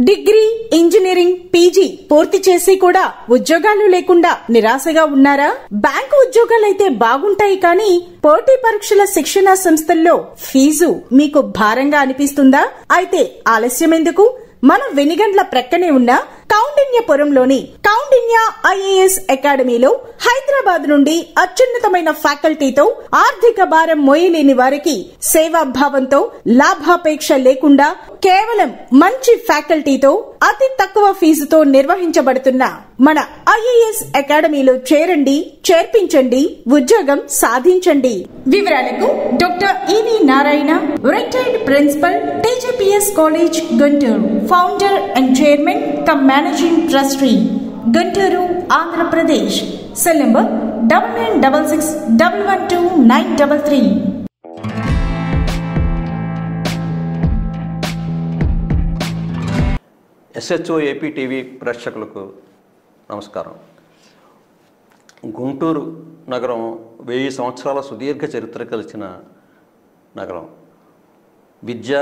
Degree, engineering, PG పూర్తి చేసి కూడా ఉద్యోగాలు లేకుండా నిరాశగా ఉన్నారా? బ్యాంకు ఉద్యోగాలైతే బాగుంటాయి కానీ పోటీ పరీక్షల శిక్షణా సంస్థల్లో ఫీజు మీకు భారంగా అనిపిస్తుందా? అయితే ఆలస్యం ఎందుకు? మన వెనిగండ్ల ప్రక్కనే ఉన్న కౌండిన్యపురంలోని కౌండిన్య ఐఏఎస్ అకాడమీలో హైదరాబాద్ నుండి అత్యున్నతమైన ఫ్యాకల్టీతో ఆర్థిక భారం మోయలేని వారికి సేవాభావంతో లాభాపేక్ష లేకుండా కేవలం మంచి ఫ్యాకల్టీతో అతి తక్కువ ఫీజుతో నిర్వహించబడుతున్న మన ఐఏఎస్ అకాడమీలో చేరండి, చేర్పించండి, ఉద్యోగం సాధించండి. వివరాలకు doctor EV Narayana, retired principal, TGPS college, Guntur, founder and chairman cum managing trustee, Guntur, Andhra Pradesh. Cell number 9966112933. SHO AP TV ప్రేక్షకులకు నమస్కారం. గుంటూరు నగరం 1000 సంవత్సరాల సుదీర్ఘ చరిత్ర కలిసిన నగరం. విద్య,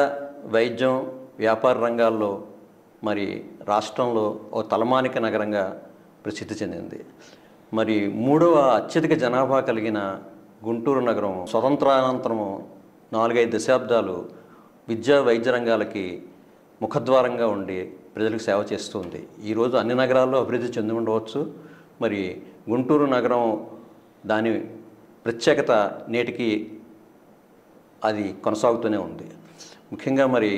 వైద్యం, వ్యాపార రంగాల్లో మరి రాష్ట్రంలో ఓ తలమానిక నగరంగా ప్రసిద్ధి చెందింది. మరి 3వ అత్యధిక జనాభా కలిగిన గుంటూరు నగరం స్వతంత్రానంతరం 4-5 దశాబ్దాలు విద్యా, వైద్య రంగాలకి ముఖద్వారంగా ఉండి ప్రజలకు సేవ చేస్తుంది. ఈరోజు అన్ని నగరాల్లో అభివృద్ధి చెంది ఉండవచ్చు. మరి గుంటూరు నగరం దాని ప్రత్యేకత నేటికి అది కొనసాగుతూనే ఉంది. ముఖ్యంగా మరి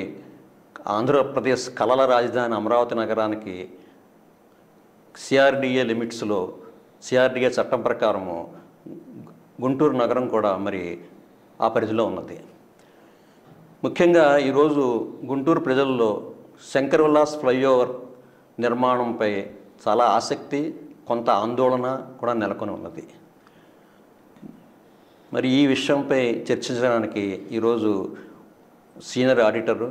ఆంధ్రప్రదేశ్ కళల రాజధాని అమరావతి నగరానికి సిఆర్డిఏ లిమిట్స్లో సిఆర్డిఏ చట్టం ప్రకారము గుంటూరు నగరం కూడా మరి ఆ పరిధిలో ఉన్నది. ముఖ్యంగా ఈరోజు గుంటూరు ప్రజల్లో శంకర్ విలాస్ ఫ్లైఓవర్ నిర్మాణంపై చాలా ఆసక్తి, కొంత ఆందోళన కూడా నెలకొని ఉన్నది. మరి ఈ విషయంపై చర్చించడానికి ఈరోజు సీనియర్ ఆడిటర్,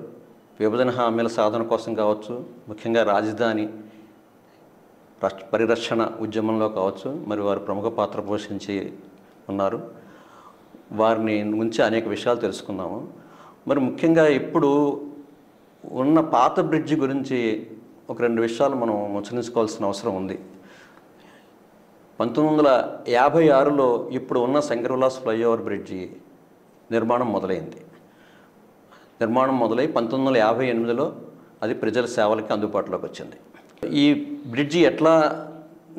విభజన హామీల సాధన కోసం కావచ్చు, ముఖ్యంగా రాజధాని పరిరక్షణ ఉద్యమంలో కావచ్చు, మరి వారు ప్రముఖ పాత్ర పోషించి ఉన్నారు. వారిని గురించి అనేక విషయాలు తెలుసుకుందాము. మరి ముఖ్యంగా ఇప్పుడు ఉన్న పాత బ్రిడ్జి గురించి ఒక 2 విషయాలు మనం ముచ్చరించుకోవాల్సిన అవసరం ఉంది. 1956లో ఇప్పుడు ఉన్న శంకర్ విలాస్ ఫ్లైఓవర్ బ్రిడ్జి నిర్మాణం మొదలై 1958లో అది ప్రజల సేవలకి అందుబాటులోకి వచ్చింది. ఈ బ్రిడ్జి ఎట్లా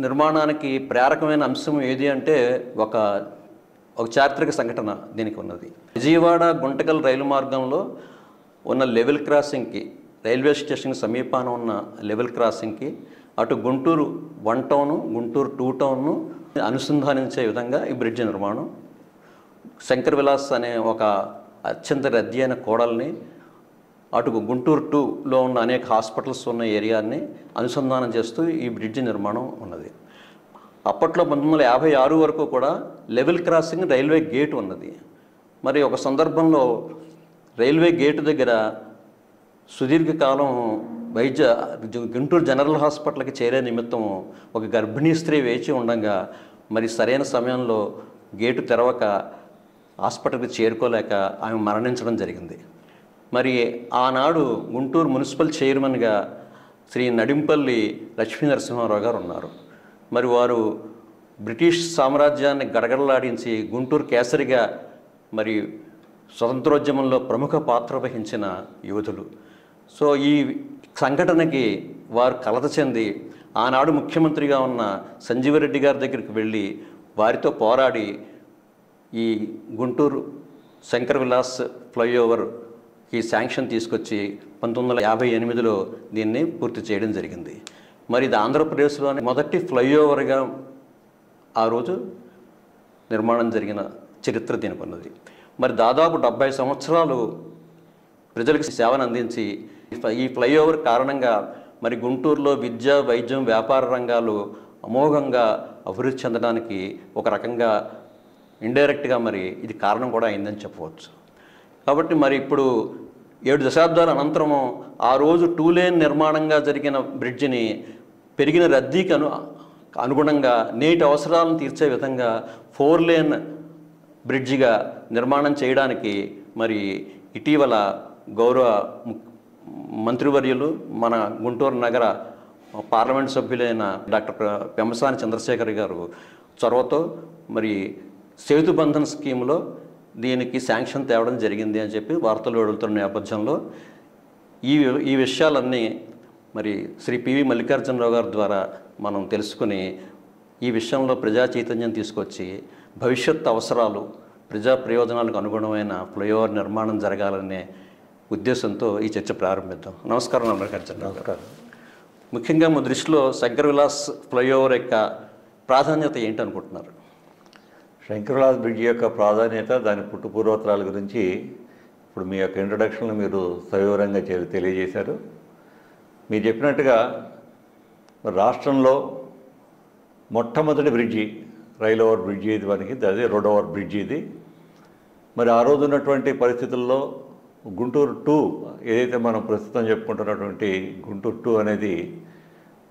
నిర్మాణానికి ప్రేరకమైన అంశం ఏది అంటే ఒక చారిత్రక సంఘటన దీనికి ఉన్నది. విజయవాడ గుంటకల్ రైలు మార్గంలో ఉన్న లెవెల్ క్రాసింగ్కి, రైల్వే స్టేషన్ సమీపాన ఉన్న లెవెల్ క్రాసింగ్కి అటు గుంటూరు 1 టౌను, గుంటూరు 2 టౌన్ను అనుసంధానించే విధంగా ఈ బ్రిడ్జి నిర్మాణం. శంకర్ విలాస్ అనే ఒక అత్యంత రద్దీ అయిన కూడల్ని అటు గుంటూరు 2లో ఉన్న అనేక హాస్పిటల్స్ ఉన్న ఏరియాని అనుసంధానం చేస్తూ ఈ బ్రిడ్జి నిర్మాణం ఉన్నది. అప్పట్లో 1956 వరకు కూడా లెవెల్ క్రాసింగ్ రైల్వే గేట్ ఉన్నది. మరి ఒక సందర్భంలో రైల్వే గేటు దగ్గర సుదీర్ఘకాలం గుంటూరు జనరల్ హాస్పిటల్కి చేరే నిమిత్తం ఒక గర్భిణీ స్త్రీ వేచి ఉండగా మరి సరైన సమయంలో గేటు తెరవక హాస్పిటల్కి చేరుకోలేక ఆమె మరణించడం జరిగింది. మరి ఆనాడు గుంటూరు మున్సిపల్ చైర్మన్గా శ్రీ నడింపల్లి లక్ష్మీ నరసింహారావు గారు ఉన్నారు. మరి వారు బ్రిటిష్ సామ్రాజ్యాన్ని గడగడలాడించి గుంటూరు కేసరిగా మరి స్వతంత్రోద్యమంలో ప్రముఖ పాత్ర వహించిన యోధులు. సో ఈ సంఘటనకి వారు కలత చెంది ఆనాడు ముఖ్యమంత్రిగా ఉన్న సంజీవరెడ్డి గారి దగ్గరికి వెళ్ళి వారితో పోరాడి ఈ గుంటూరు శంకర్ విలాస్ ఫ్లైఓవర్కి శాంక్షన్ తీసుకొచ్చి 1958లో దీన్ని పూర్తి చేయడం జరిగింది. మరి ఇది ఆంధ్రప్రదేశ్లోని మొదటి ఫ్లైఓవర్గా ఆ రోజు నిర్మాణం జరిగిన చరిత్ర దీనికి ఉన్నది. మరి దాదాపు 70 సంవత్సరాలు ప్రజలకు సేవను అందించి ఈ ఫ్లైఓవర్ కారణంగా మరి గుంటూరులో విద్య, వైద్యం, వ్యాపార రంగాలు అమోఘంగా అభివృద్ధి చెందడానికి ఒక రకంగా ఇండైరెక్ట్గా మరి ఇది కారణం కూడా అయిందని చెప్పవచ్చు. కాబట్టి మరి ఇప్పుడు 7 దశాబ్దాల అనంతరము ఆ రోజు 2 లేన్ నిర్మాణంగా జరిగిన బ్రిడ్జిని పెరిగిన రద్దీకి అనుగుణంగా నేటి అవసరాలను తీర్చే విధంగా 4 లేన్ బ్రిడ్జిగా నిర్మాణం చేయడానికి మరి ఇటీవల గౌరవ మంత్రివర్యులు మన గుంటూరు నగర పార్లమెంట్ సభ్యులైన డాక్టర్ పెమ్మసాని చంద్రశేఖర్ గారు చొరవతో మరి సేతుబంధన్ స్కీమ్లో దీనికి శాంక్షన్ తేవడం జరిగింది అని చెప్పి వార్తలు వెడుతున్న నేపథ్యంలో ఈ విషయాలన్నీ మరి శ్రీ పివి మల్లికార్జునరావు గారి ద్వారా మనం తెలుసుకుని ఈ విషయంలో ప్రజా చైతన్యం తీసుకొచ్చి భవిష్యత్ అవసరాలు ప్రజా ప్రయోజనాలకు అనుగుణమైన ఫ్లైఓవర్ నిర్మాణం జరగాలనే ఉద్దేశంతో ఈ చర్చ ప్రారంభిద్దాం. నమస్కారం మల్లికార్జునరావు గారు. ముఖ్యంగా మా దృష్టిలో శంకర్ విలాస్ ఫ్లైఓవర్ యొక్క ప్రాధాన్యత ఏంటనుకుంటున్నారు? శంకర్ విలాస్ బ్రిడ్జ్ యొక్క ప్రాధాన్యత, దాని పుట్టుపూర్వోత్తరాల గురించి ఇప్పుడు మీ యొక్క ఇంట్రడక్షన్లో మీరు సవివరంగా తెలియజేశారు. మీరు చెప్పినట్టుగా రాష్ట్రంలో మొట్టమొదటి బ్రిడ్జి రైల్ ఓవర్ బ్రిడ్జి ఇది మనకి, అదే రోడ్ ఓవర్ బ్రిడ్జి ఇది. మరి ఆ రోజు ఉన్నటువంటి పరిస్థితుల్లో గుంటూరు 2 ఏదైతే మనం ప్రస్తుతం చెప్పుకుంటున్నటువంటి గుంటూరు 2 అనేది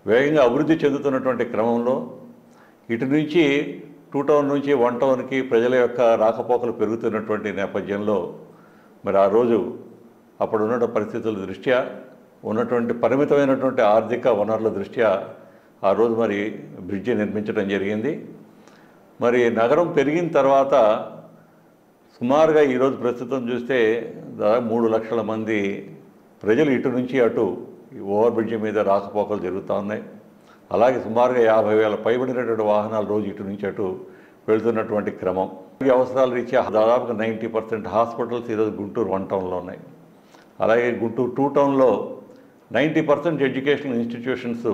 వేగంగా అభివృద్ధి చెందుతున్నటువంటి క్రమంలో ఇటు నుంచి 2 టౌన్ నుంచి 1 టౌన్కి ప్రజల యొక్క రాకపోకలు పెరుగుతున్నటువంటి నేపథ్యంలో మరి ఆ రోజు అప్పుడు ఉన్న పరిస్థితుల దృష్ట్యా, ఉన్నటువంటి పరిమితమైనటువంటి ఆర్థిక వనరుల దృష్ట్యా ఆ రోజు మరి బ్రిడ్జి నిర్మించడం జరిగింది. మరి నగరం పెరిగిన తర్వాత సుమారుగా ఈరోజు ప్రస్తుతం చూస్తే దాదాపు 3 లక్షల మంది ప్రజలు ఇటు నుంచి అటు ఈ ఓవర్ బ్రిడ్జి మీద రాకపోకలు జరుగుతూ ఉన్నాయి. అలాగే సుమారుగా 50,000 పైబడినటువంటి వాహనాలు రోజు ఇటు నుంచి అటు వెళ్తున్నటువంటి క్రమం. ఈ అవసరాలు రీత్యా దాదాపుగా 90% హాస్పిటల్స్ ఈరోజు గుంటూరు 1 టౌన్లో ఉన్నాయి. అలాగే గుంటూరు 2 టౌన్లో 90% ఎడ్యుకేషనల్ ఇన్స్టిట్యూషన్స్,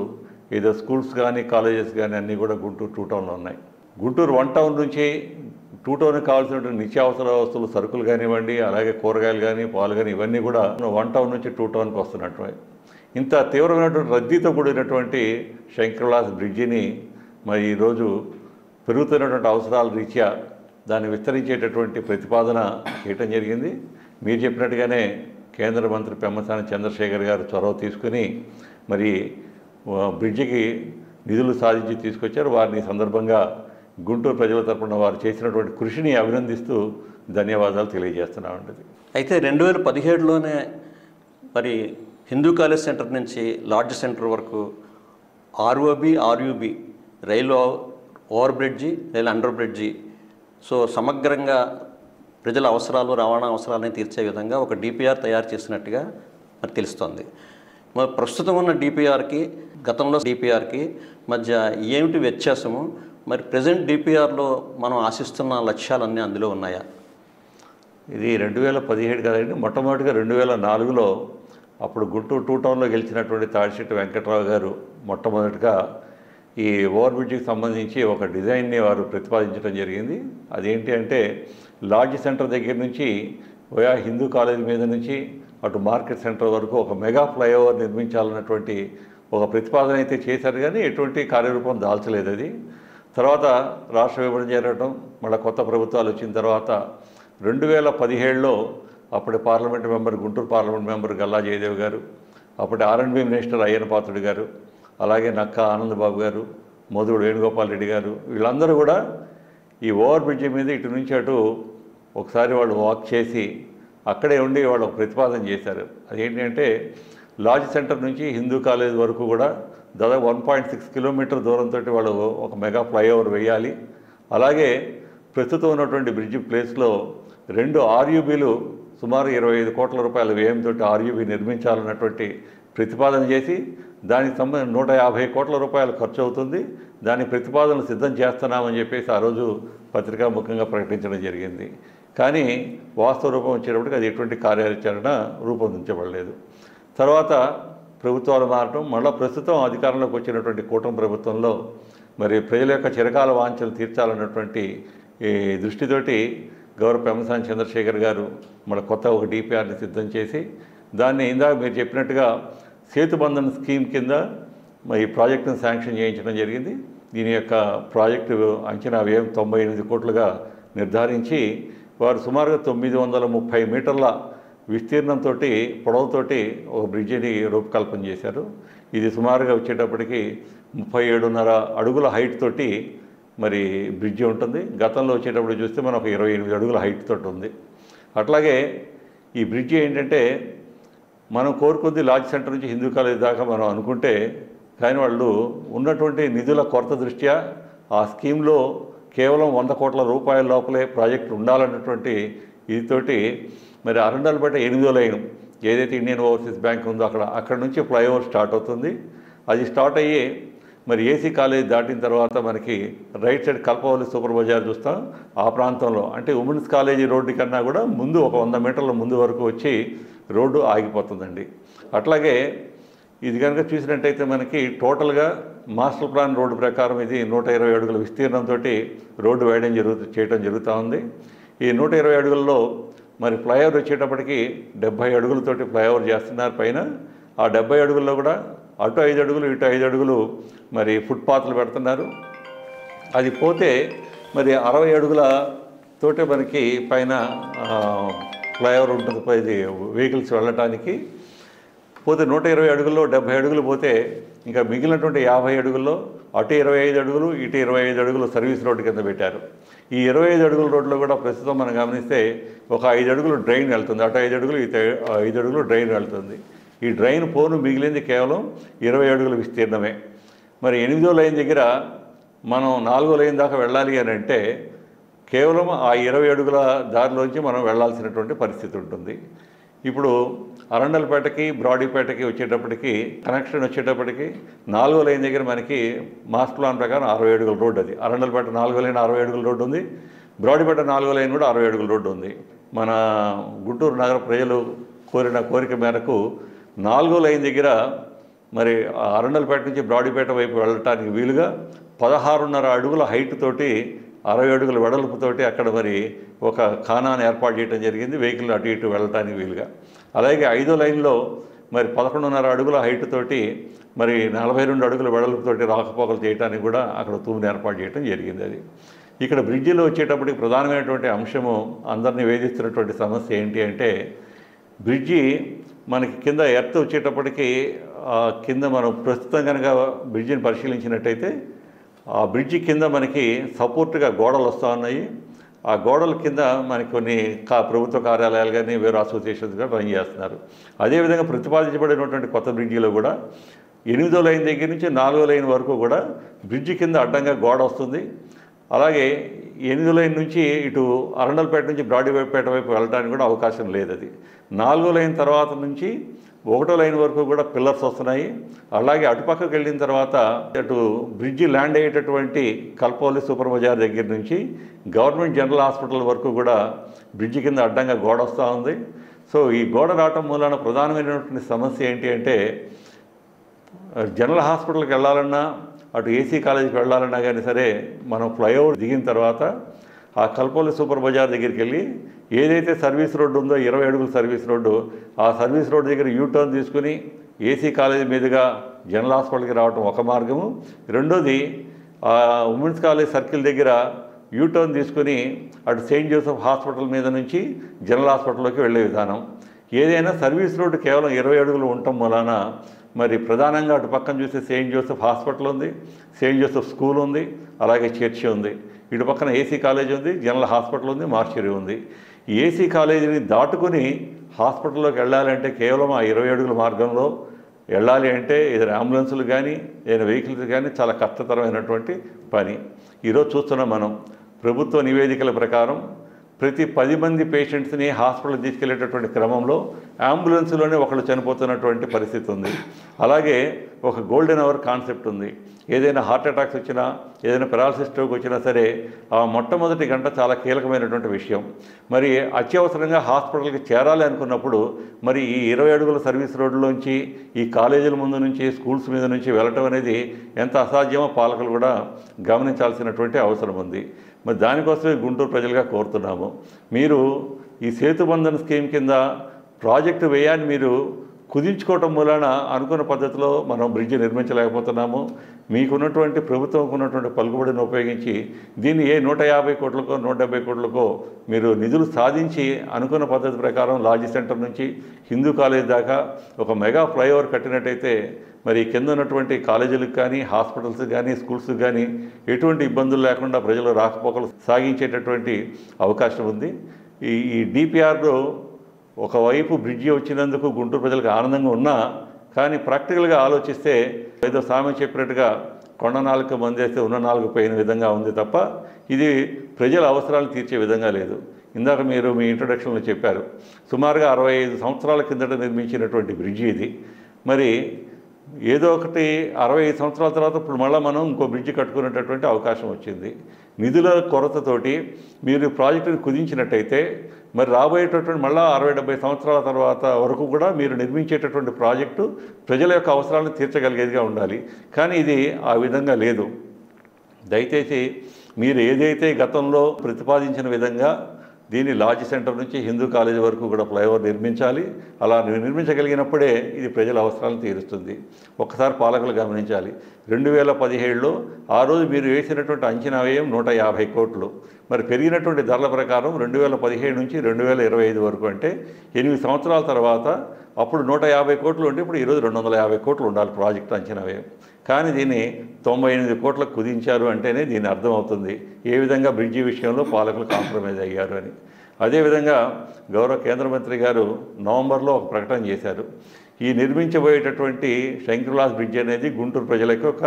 ఏదో స్కూల్స్ కానీ కాలేజెస్ కానీ అన్నీ కూడా గుంటూరు 2 టౌన్లో ఉన్నాయి. గుంటూరు 1 టౌన్ నుంచి 2 టౌన్కి కావాల్సినటువంటి నిత్యావసర వస్తువులు, సరుకులు కానివ్వండి, అలాగే కూరగాయలు కానీ, పాలు కానీ, ఇవన్నీ కూడా 1 టౌన్ నుంచి 2 టౌన్కి వస్తున్నట్టు. ఇంత తీవ్రమైనటువంటి రద్దీతో కూడినటువంటి శంకర్ విలాస్ బ్రిడ్జిని మరి ఈరోజు పెరుగుతున్నటువంటి అవసరాల రీత్యా దాన్ని విస్తరించేటటువంటి ప్రతిపాదన చేయటం జరిగింది. మీరు చెప్పినట్టుగానే కేంద్ర మంత్రి పెమ్మసాని చంద్రశేఖర్ గారు చొరవ తీసుకుని మరి బ్రిడ్జికి నిధులు సాధించి తీసుకొచ్చారు. వారిని సందర్భంగా గుంటూరు ప్రజల తరపున వారు చేసినటువంటి కృషిని అభినందిస్తూ ధన్యవాదాలు తెలియజేస్తున్నామండి. అయితే 2017లోనే మరి హిందూ కాలేజ్ సెంటర్ నుంచి లాడ్జ్ సెంటర్ వరకు ఆర్యూబీ రైలు ఓవర్ బ్రిడ్జి, రైలు అండర్ బ్రిడ్జి, సో సమగ్రంగా ప్రజల అవసరాలు, రవాణా అవసరాలని తీర్చే విధంగా ఒక డిపిఆర్ తయారు చేసినట్టుగా మరి తెలుస్తోంది. మరి ప్రస్తుతం ఉన్న డిపిఆర్కి, గతంలో డిపిఆర్కి మధ్య ఏమిటి వ్యత్యాసము? మరి ప్రజెంట్ డిపిఆర్లో మనం ఆశిస్తున్న లక్ష్యాలన్నీ అందులో ఉన్నాయా? ఇది 2017 కదండి. మొట్టమొదటిగా 2004లో అప్పుడు గుంటూరు 2 టౌన్లో గెలిచినటువంటి తాడిశెట్టి వెంకట్రావు గారు మొట్టమొదటిగా ఈ ఓవర్ బ్రిడ్జికి సంబంధించి ఒక డిజైన్ని వారు ప్రతిపాదించడం జరిగింది. అదేంటి అంటే లాడ్జ్ సెంటర్ దగ్గర నుంచి వయా హిందూ కాలేజ్ మీద నుంచి అటు మార్కెట్ సెంటర్ వరకు ఒక మెగా ఫ్లైఓవర్ నిర్మించాలన్నటువంటి ఒక ప్రతిపాదన అయితే చేశారు, కానీ ఎటువంటి కార్యరూపం దాల్చలేదు అది. తర్వాత రాష్ట్ర విభజన జరగడం, మళ్ళీ కొత్త ప్రభుత్వాలు వచ్చిన తర్వాత 2017లో అప్పటి parliament member, Guntur parliament member Galla Jayadev గారు, అప్పటి R&B మినిస్టర్ అయ్యన్న పాత్రుడు గారు, అలాగే నక్కా ఆనందబాబు గారు, మోదుగుడు వేణుగోపాల్ రెడ్డి గారు, వీళ్ళందరూ కూడా ఈ ఓవర్ బ్రిడ్జి మీద ఇటు నుంచి అటు ఒకసారి వాళ్ళు వాక్ చేసి అక్కడే ఉండి వాళ్ళు ఒక ప్రతిపాదన చేశారు. అదేంటి అంటే లాడ్జ్ సెంటర్ నుంచి హిందూ కాలేజ్ వరకు కూడా దాదాపు 1.6 కిలోమీటర్ దూరంతో వాళ్ళు ఒక మెగా ఫ్లైఓవర్ వేయాలి. అలాగే ప్రస్తుతం ఉన్నటువంటి బ్రిడ్జి ప్లేస్లో 2 ఆర్యూబీలు సుమారు 25 కోట్ల రూపాయల వ్యయంతో ఆర్యూబీ నిర్మించాలన్నటువంటి ప్రతిపాదన చేసి దానికి సంబంధించి 150 కోట్ల రూపాయలు ఖర్చు అవుతుంది, దాని ప్రతిపాదనలు సిద్ధం చేస్తున్నామని చెప్పేసి ఆ రోజు పత్రికాముఖంగా ప్రకటించడం జరిగింది. కానీ వాస్తవ రూపం వచ్చేటప్పటికి అది ఎటువంటి కార్యాచరణ రూపొందించబడలేదు. తర్వాత ప్రభుత్వాలు మారటం, మళ్ళీ ప్రస్తుతం అధికారంలోకి వచ్చినటువంటి కూటమి ప్రభుత్వంలో మరి ప్రజల యొక్క చిరకాల వాంఛలు తీర్చాలన్నటువంటి ఈ దృష్టితోటి గౌరవ పెమ్మసాని చంద్రశేఖర్ గారు మన కొత్త ఒక డిపిఆర్ని సిద్ధం చేసి దాన్ని ఇందాక మీరు చెప్పినట్టుగా సేతుబంధన్ స్కీమ్ కింద ఈ ప్రాజెక్టును శాంక్షన్ చేయించడం జరిగింది. దీని యొక్క ప్రాజెక్టు అంచనా వ్యయం 98 కోట్లుగా నిర్ధారించి వారు సుమారుగా 930 మీటర్ల విస్తీర్ణంతో, పొడవుతోటి ఒక బ్రిడ్జిని రూపకల్పన చేశారు. ఇది సుమారుగా వచ్చేటప్పటికి 37.5 అడుగుల హైట్ తోటి మరి బ్రిడ్జి ఉంటుంది. గతంలో వచ్చేటప్పుడు చూస్తే మనం 28 అడుగుల హైట్ తోటి ఉంది. అట్లాగే ఈ బ్రిడ్జి ఏంటంటే మనం కోరుకుంది లాడ్జ్ సెంటర్ నుంచి హిందూ కాలేజ్ దాకా మనం అనుకుంటే, కానీ వాళ్ళు ఉన్నటువంటి నిధుల కొరత దృష్ట్యా ఆ స్కీమ్లో కేవలం 100 కోట్ల రూపాయల లోపలే ప్రాజెక్టు ఉండాలన్నటువంటి ఇదితోటి మరి అరండల్పేట 8వ లైన్ ఏదైతే ఇండియన్ ఓవర్సీస్ బ్యాంక్ ఉందో అక్కడ నుంచి ఫ్లైఓవర్ స్టార్ట్ అవుతుంది. అది స్టార్ట్ అయ్యి మరి ఏసీ కాలేజ్ దాటిన తర్వాత మనకి రైట్ సైడ్ కల్పవల్లి సూపర్ బజార్ చూస్తాం. ఆ ప్రాంతంలో అంటే ఉమెన్స్ కాలేజీ రోడ్డు కన్నా కూడా ముందు ఒక 100 మీటర్ల ముందు వరకు వచ్చి రోడ్డు ఆగిపోతుందండి. అట్లాగే ఇది కనుక చూసినట్టయితే మనకి టోటల్గా మాస్టర్ ప్లాన్ రోడ్డు ప్రకారం ఇది 120 అడుగుల విస్తీర్ణంతో రోడ్డు వేయడం చేయడం జరుగుతూ ఉంది. ఈ 120 అడుగుల్లో మరి ఫ్లైఓవర్ వచ్చేటప్పటికి 70 అడుగులతోటి ఫ్లైఓవర్ చేస్తున్నారు పైన. ఆ 70 అడుగుల్లో కూడా అటు 5 అడుగులు ఇటు 5 అడుగులు మరి ఫుట్పాత్లు పెడుతున్నారు. అది పోతే మరి 60 అడుగుల తోటే మనకి పైన ఫ్లైఓవర్ ఉంటుంది ఇది వెహికల్స్ వెళ్ళటానికి. పోతే 120 అడుగుల్లో 70 అడుగులు పోతే ఇంకా మిగిలినటువంటి 50 అడుగుల్లో అటు 25 అడుగులు ఇటు 25 అడుగులు సర్వీస్ రోడ్డు కింద పెట్టారు. ఈ 25 అడుగుల రోడ్లో కూడా ప్రస్తుతం మనం గమనిస్తే ఒక 5 అడుగులు డ్రైన్ వెళ్తుంది, అటు 5 అడుగులు ఇటు 5 అడుగులు డ్రైన్ వెళ్తుంది. ఈ డ్రైన్ పోను మిగిలింది కేవలం 20 అడుగుల విస్తీర్ణమే. మరి 8వ లైన్ దగ్గర మనం 4వ లైన్ దాకా వెళ్ళాలి అని అంటే కేవలం ఆ 20 అడుగుల దారిలోంచి మనం వెళ్లాల్సినటువంటి పరిస్థితి ఉంటుంది. ఇప్పుడు అరండల్పేటకి బ్రాడీపేటకి వచ్చేటప్పటికి కనెక్షన్ వచ్చేటప్పటికి 4వ లైన్ దగ్గర మనకి మాస్టర్ ప్లాన్ ప్రకారం 60 అడుగుల రోడ్డు. అది అరండల్పేట 4వ లైన్ 60 అడుగుల రోడ్డు ఉంది, బ్రాడీపేట 4వ లైన్ కూడా 60 అడుగుల రోడ్డు ఉంది. మన గుంటూరు నగర ప్రజలు కోరిన కోరిక మేరకు 4వ లైన్ దగ్గర మరి అరండల్పేట నుంచి బ్రాడీపేట వైపు వెళ్ళటానికి వీలుగా 16.5 అడుగుల హైట్ తోటి 60 అడుగుల వెడల్పుతోటి అక్కడ మరి ఒక ఖానాన్ని ఏర్పాటు చేయడం జరిగింది, వెహికల్ అటు ఇటు వెళ్ళటానికి వీలుగా. అలాగే 5వ లైన్లో మరి 11.5 అడుగుల హైట్ తోటి మరి 42 అడుగుల వెడల్పుతోటి రాకపోకలు చేయడానికి కూడా అక్కడ తూముని ఏర్పాటు చేయడం జరిగింది. అది ఇక్కడ బ్రిడ్జిలో వచ్చేటప్పటికి ప్రధానమైనటువంటి అంశము అందరినీ వేధిస్తున్నటువంటి సమస్య ఏంటి అంటే బ్రిడ్జి మనకి కింద ఎర్త్ వచ్చేటప్పటికి కింద మనం ప్రస్తుతం కనుక బ్రిడ్జిని పరిశీలించినట్టయితే ఆ బ్రిడ్జి కింద మనకి సపోర్ట్గా గోడలు వస్తూ ఉన్నాయి. ఆ గోడల కింద మనకి కొన్ని ప్రభుత్వ కార్యాలయాలు కానీ వేరే అసోసియేషన్స్ కానీ రన్ చేస్తున్నారు. అదేవిధంగా ప్రతిపాదించబడినటువంటి కొత్త బ్రిడ్జిలో కూడా 8వ లైన్ దగ్గర నుంచి 4వ లైన్ వరకు కూడా బ్రిడ్జి కింద అడ్డంగా గోడ వస్తుంది. అలాగే 8వ లైన్ నుంచి ఇటు అరండల్పేట నుంచి బ్రాడీపేట వైపు వెళ్ళడానికి కూడా అవకాశం లేదు. అది 4వ లైన్ తర్వాత నుంచి 1వ లైన్ వరకు కూడా పిల్లర్స్ వస్తున్నాయి. అలాగే అటుపక్కకి వెళ్ళిన తర్వాత అటు బ్రిడ్జి ల్యాండ్ అయ్యేటటువంటి కల్పవల్లి సూపర్ బజార్ దగ్గర నుంచి గవర్నమెంట్ జనరల్ హాస్పిటల్ వరకు కూడా బ్రిడ్జి కింద అడ్డంగా గోడ వస్తూ ఉంది. సో ఈ గోడ రావటం మూలన ప్రధానమైనటువంటి సమస్య ఏంటి అంటే జనరల్ హాస్పిటల్కి వెళ్ళాలన్నా అటు ఏసీ కాలేజీకి వెళ్ళాలన్నా కానీ సరే మనం ఫ్లైఓవర్ దిగిన తర్వాత ఆ కల్పవల్లి సూపర్ బజార్ దగ్గరికి వెళ్ళి ఏదైతే సర్వీస్ రోడ్డు ఉందో 20 అడుగుల సర్వీస్ రోడ్డు, ఆ సర్వీస్ రోడ్డు దగ్గర యూటర్న్ తీసుకుని ఏసీ కాలేజీ మీదుగా జనరల్ హాస్పిటల్కి రావడం ఒక మార్గము. రెండోది ఉమెన్స్ కాలేజ్ సర్కిల్ దగ్గర యూటర్న్ తీసుకుని అటు సెయింట్ జోసెఫ్ హాస్పిటల్ మీద నుంచి జనరల్ హాస్పిటల్లోకి వెళ్ళే విధానం. ఏదైనా సర్వీస్ రోడ్డు కేవలం 20 అడుగులు ఉండటం వలన మరి ప్రధానంగా అటు పక్కన చూస్తే సెయింట్ జోసెఫ్ హాస్పిటల్ ఉంది, సెయింట్ జోసెఫ్ స్కూల్ ఉంది, అలాగే చర్చి ఉంది. ఇటు పక్కన ఏసీ కాలేజ్ ఉంది, జనరల్ హాస్పిటల్ ఉంది, మార్చరీ ఉంది. ఈ ఏసీ కాలేజీని దాటుకుని హాస్పిటల్లోకి వెళ్ళాలంటే కేవలం ఆ 20 అడుగుల మార్గంలో వెళ్ళాలి అంటే ఏదైనా అంబులెన్సులు కానీ ఏదైనా వెహికల్స్ కానీ చాలా కష్టతరమైనటువంటి పని. ఈరోజు చూస్తున్నాం మనం ప్రభుత్వ నివేదికల ప్రకారం ప్రతి 10 మంది పేషెంట్స్ని హాస్పిటల్ తీసుకెళ్లేటటువంటి క్రమంలో అంబులెన్స్లోనే ఒకళ్ళు చనిపోతున్నటువంటి పరిస్థితి ఉంది. అలాగే ఒక గోల్డెన్ అవర్ కాన్సెప్ట్ ఉంది. ఏదైనా హార్ట్ అటాక్స్ వచ్చినా ఏదైనా పెరాలసిస్ స్ట్రోక్ వచ్చినా సరే ఆ మొట్టమొదటి గంట చాలా కీలకమైనటువంటి విషయం. మరి అత్యవసరంగా హాస్పిటల్కి చేరాలి అనుకున్నప్పుడు మరి ఈ 20 అడుగుల సర్వీస్ రోడ్లోంచి ఈ కాలేజీల ముందు నుంచి స్కూల్స్ మీద నుంచి వెళ్ళటం అనేది ఎంత అసాధ్యమో పాలకులు కూడా గమనించాల్సినటువంటి అవసరం ఉంది. మరి దానికోసమే గుంటూరు ప్రజలుగా కోరుతున్నాము, మీరు ఈ సేతుబంధన్ స్కీమ్ కింద ప్రాజెక్టు వ్యయాన్ని మీరు కుదించుకోవటం మూలన అనుకున్న పద్ధతిలో మనం బ్రిడ్జి నిర్మించలేకపోతున్నాము. మీకున్నటువంటి ప్రభుత్వంకు ఉన్నటువంటి పలుకుబడిని ఉపయోగించి దీన్ని 150 కోట్లకో 170 కోట్లకో మీరు నిధులు సాధించి అనుకున్న పద్ధతి ప్రకారం లాడ్జి సెంటర్ నుంచి హిందూ కాలేజ్ దాకా ఒక మెగా ఫ్లైఓవర్ కట్టినట్టయితే మరి కింద ఉన్నటువంటి కాలేజీలకు కానీ హాస్పిటల్స్ కానీ స్కూల్స్ కానీ ఎటువంటి ఇబ్బందులు లేకుండా ప్రజలు రాకపోకలు సాగించేటటువంటి అవకాశం ఉంది. ఈ డిపిఆర్లో ఒకవైపు బ్రిడ్జి వచ్చినందుకు గుంటూరు ప్రజలకు ఆనందంగా ఉన్నా, కానీ ప్రాక్టికల్గా ఆలోచిస్తే ఏదో సామె చెప్పినట్టుగా కొండ నాలుక మందేస్తే ఉన్న నాలుగు పోయిన విధంగా ఉంది తప్ప ఇది ప్రజల అవసరాలు తీర్చే విధంగా లేదు. ఇందాక మీరు మీ ఇంట్రొడక్షన్లో చెప్పారు, సుమారుగా 65 సంవత్సరాల కిందట నిర్మించినటువంటి బ్రిడ్జి ఇది. మరి ఏదో ఒకటి 65 సంవత్సరాల తర్వాత ఇప్పుడు మళ్ళీ మనం ఇంకో బ్రిడ్జి కట్టుకునేటటువంటి అవకాశం వచ్చింది. నిధుల కొరతతోటి మీరు ప్రాజెక్టుని కుదించినట్టయితే మరి రాబోయేటటువంటి మళ్ళీ 60-70 సంవత్సరాల తర్వాత వరకు కూడా మీరు నిర్మించేటటువంటి ప్రాజెక్టు ప్రజల యొక్క అవసరాలను తీర్చగలిగేదిగా ఉండాలి. కానీ ఇది ఆ విధంగా లేదు. దయచేసి మీరు ఏదైతే గతంలో ప్రతిపాదించిన విధంగా దీన్ని లాడ్జ్ సెంటర్ నుంచి హిందూ కాలేజీ వరకు కూడా ఫ్లైఓవర్ నిర్మించాలి. అలా నిర్మించగలిగినప్పుడే ఇది ప్రజల అవసరాలను తీరుస్తుంది. ఒక్కసారి పాలకులు గమనించాలి, 2017లో ఆ రోజు మీరు వేసినటువంటి అంచనా వ్యయం 150 కోట్లు. మరి పెరిగినటువంటి ధరల ప్రకారం 2017 నుంచి 2025 వరకు అంటే 8 సంవత్సరాల తర్వాత అప్పుడు 150 కోట్లు ఉంటే ఇప్పుడు ఈరోజు 250 కోట్లు ఉండాలి ప్రాజెక్టు అంచనా వ్యయం. కానీ దీన్ని 98 కోట్లకు కుదించారు అంటేనే దీని అర్థమవుతుంది ఏ విధంగా బ్రిడ్జి విషయంలో పాలకులు కాంప్రమైజ్ అయ్యారు అని. అదేవిధంగా గౌరవ కేంద్ర మంత్రి గారు నవంబర్లో ఒక ప్రకటన చేశారు. ఈ నిర్మించబోయేటటువంటి శంకర్లాస్ బ్రిడ్జి అనేది గుంటూరు ప్రజలకు ఒక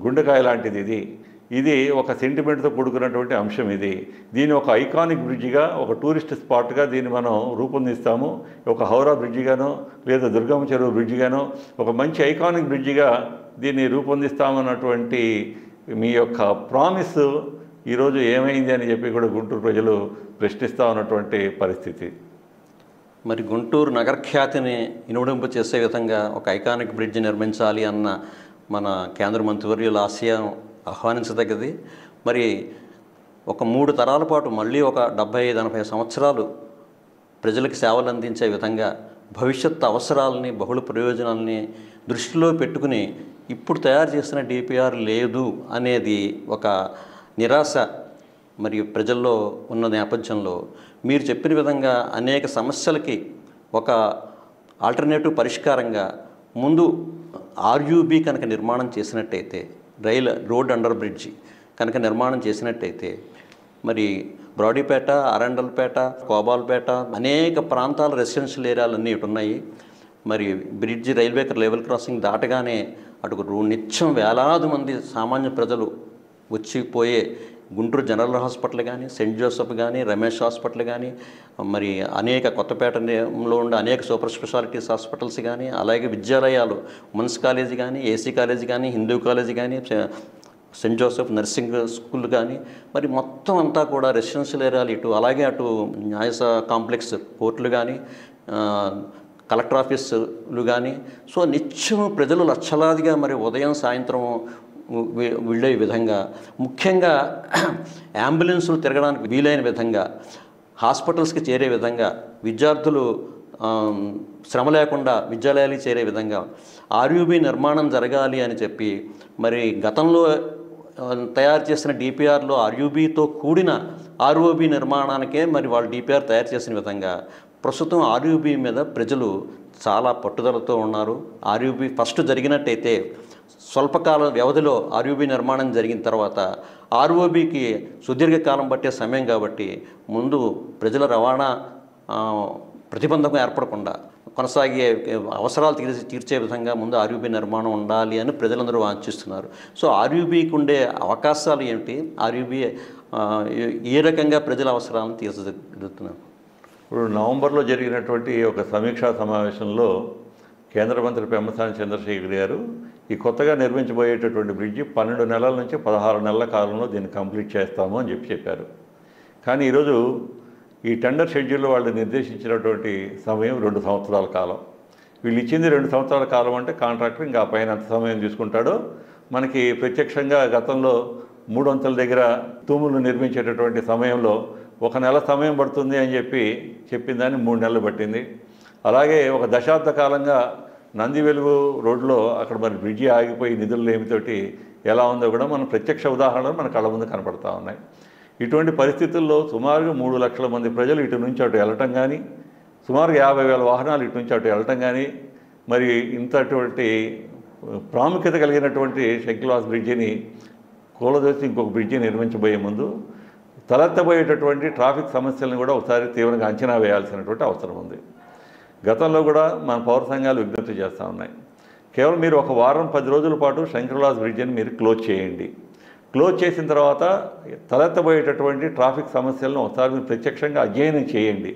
గుండెకాయ లాంటిది. ఇది ఒక సెంటిమెంట్తో కూడుకున్నటువంటి అంశం. దీన్ని ఒక ఐకానిక్ బ్రిడ్జిగా, ఒక టూరిస్ట్ స్పాట్గా దీన్ని మనం రూపొందిస్తాము. ఒక హౌరా బ్రిడ్జిగానో లేదా దుర్గమ్మ చెరువు బ్రిడ్జిగానో ఒక మంచి ఐకానిక్ బ్రిడ్జిగా దీన్ని రూపొందిస్తామన్నటువంటి మీ యొక్క ప్రామిస్ ఈరోజు ఏమైంది అని చెప్పి కూడా గుంటూరు ప్రజలు ప్రశ్నిస్తూ ఉన్నటువంటి పరిస్థితి. మరి గుంటూరు నగరఖ్యాతిని ఇనుమడింపు చేసే విధంగా ఒక ఐకానిక్ బ్రిడ్జ్ నిర్మించాలి అన్న మన కేంద్ర మంత్రివర్యుల ఆశయం ఆహ్వానించదగ్గది. మరి ఒక 3 తరాల పాటు మళ్ళీ ఒక 75-80 సంవత్సరాలు ప్రజలకు సేవలు అందించే విధంగా భవిష్యత్తు అవసరాలని, బహుళ ప్రయోజనాలని దృష్టిలో పెట్టుకుని ఇప్పుడు తయారు చేసిన డిపిఆర్ లేదు అనేది ఒక నిరాశ మరి ప్రజల్లో ఉన్న నేపథ్యంలో మీరు చెప్పిన విధంగా అనేక సమస్యలకి ఒక ఆల్టర్నేటివ్ పరిష్కారంగా ముందు ఆర్యూబీ కనుక నిర్మాణం చేసినట్టయితే, రోడ్ అండర్ బ్రిడ్జి కనుక నిర్మాణం చేసినట్టయితే మరి బ్రాడీపేట, అరండల్పేట, కోబాల్పేట అనేక ప్రాంతాల రెసిడెన్షియల్ ఏరియాలన్నీ ఇటు ఉన్నాయి. మరి బ్రిడ్జి రైల్వే లెవెల్ క్రాసింగ్ దాటగానే అటు నిత్యం వేలాది మంది సామాన్య ప్రజలు వచ్చిపోయే గుంటూరు జనరల్ హాస్పిటల్ కానీ, సెయింట్ జోసెఫ్ కానీ, రమేష్ హాస్పిటల్ కానీ, మరి అనేక కొత్తపేటలో ఉండే అనేక సూపర్ స్పెషాలిటీస్ హాస్పిటల్స్ కానీ, అలాగే విద్యాలయాలు ఉమెన్స్ కాలేజీ కానీ, ఏసీ కాలేజీ కానీ, హిందూ కాలేజీ కానీ, సెయింట్ జోసెఫ్ నర్సింగ్ స్కూల్ కానీ, మరి మొత్తం అంతా కూడా రెసిడెన్షియల్ ఏరియాలు ఇటు, అలాగే అటు న్యాయ కాంప్లెక్స్ కోర్టులు కానీ, కలెక్టర్ ఆఫీసులు కానీ. సో నిత్యం ప్రజలు లక్షలాదిగా మరి ఉదయం సాయంత్రం వెళ్ళే విధంగా, ముఖ్యంగా అంబులెన్సులు తిరగడానికి వీలైన విధంగా, హాస్పిటల్స్కి చేరే విధంగా, విద్యార్థులు శ్రమ లేకుండా విద్యాలయాలకు చేరే విధంగా ఆర్యూబీ నిర్మాణం జరగాలి అని చెప్పి మరి గతంలో తయారు చేసిన డిపిఆర్లో ఆర్యూబీతో కూడిన ఆర్ఓబీ నిర్మాణానికే మరి వాళ్ళు డిపిఆర్ తయారు చేసిన విధంగా ప్రస్తుతం ఆర్యూబీ మీద ప్రజలు చాలా పట్టుదలతో ఉన్నారు. ఆర్యూబీ ఫస్ట్ జరిగినట్టయితే స్వల్పకాల వ్యవధిలో ఆర్యూబీ నిర్మాణం జరిగిన తర్వాత ఆర్ఓబీకి సుదీర్ఘకాలం పట్టే సమయం కాబట్టి ముందు ప్రజల రవాణా ప్రతిబంధకం ఏర్పడకుండా కొనసాగే అవసరాలు తీర్చే విధంగా ముందు ఆర్యూబీ నిర్మాణం ఉండాలి అని ప్రజలందరూ వాంఛిస్తున్నారు. సో ఆర్యూబీకి ఉండే అవకాశాలు ఏమిటి, ఆర్యూబీ ఏ రకంగా ప్రజల అవసరాలను తీర్చగలుగుతున్నారు? ఇప్పుడు నవంబర్లో జరిగినటువంటి ఒక సమీక్షా సమావేశంలో కేంద్ర మంత్రి పెమ్మసాని చంద్రశేఖర్ గారు ఈ కొత్తగా నిర్మించబోయేటటువంటి బ్రిడ్జి 12 నెలల నుంచి 16 నెలల కాలంలో దీన్ని కంప్లీట్ చేస్తాము అని చెప్పారు. కానీ ఈరోజు ఈ టెండర్ షెడ్యూల్లో వాళ్ళు నిర్దేశించినటువంటి సమయం 2 సంవత్సరాల కాలం. వీళ్ళు ఇచ్చింది 2 సంవత్సరాల కాలం అంటే కాంట్రాక్టర్ ఇంకా పైన ఎంత సమయం తీసుకుంటాడో మనకి ప్రత్యక్షంగా గతంలో 3 వంతుల దగ్గర తూములు నిర్మించేటటువంటి సమయంలో 1 నెల సమయం పడుతుంది అని చెప్పిన దాన్ని 3 నెలలు పట్టింది. అలాగే ఒక దశాబ్ద కాలంగా నంది వెలుగు రోడ్లో అక్కడ మరి బ్రిడ్జి ఆగిపోయి నిధులు లేమితోటి ఎలా ఉందో కూడా మన ప్రత్యక్ష ఉదాహరణలు మన కళ్ళ ముందు కనపడతా ఉన్నాయి. ఇటువంటి పరిస్థితుల్లో సుమారుగా 3 లక్షల మంది ప్రజలు ఇటు నుంచి అటు వెళ్ళటం కానీ, సుమారుగా 50,000 వాహనాలు ఇటు నుంచి అటు వెళ్ళటం కానీ, మరి ఇంతటువంటి ప్రాముఖ్యత కలిగినటువంటి శంకర్లాస్ బ్రిడ్జిని కూలదోసి ఇంకొక బ్రిడ్జి నిర్మించబోయే ముందు తలెత్తబోయేటటువంటి ట్రాఫిక్ సమస్యలను కూడా ఒకసారి తీవ్రంగా అంచనా వేయాల్సినటువంటి అవసరం ఉంది. గతంలో కూడా మన పౌర సంఘాలు విజ్ఞప్తి చేస్తూ ఉన్నాయి. కేవలం మీరు ఒక వారం 10 రోజుల పాటు శంకర్లాస్ బ్రిడ్జిని మీరు క్లోజ్ చేయండి. క్లోజ్ చేసిన తర్వాత తలెత్తబోయేటటువంటి ట్రాఫిక్ సమస్యలను ఒకసారి మీరు ప్రత్యక్షంగా అధ్యయనం చేయండి.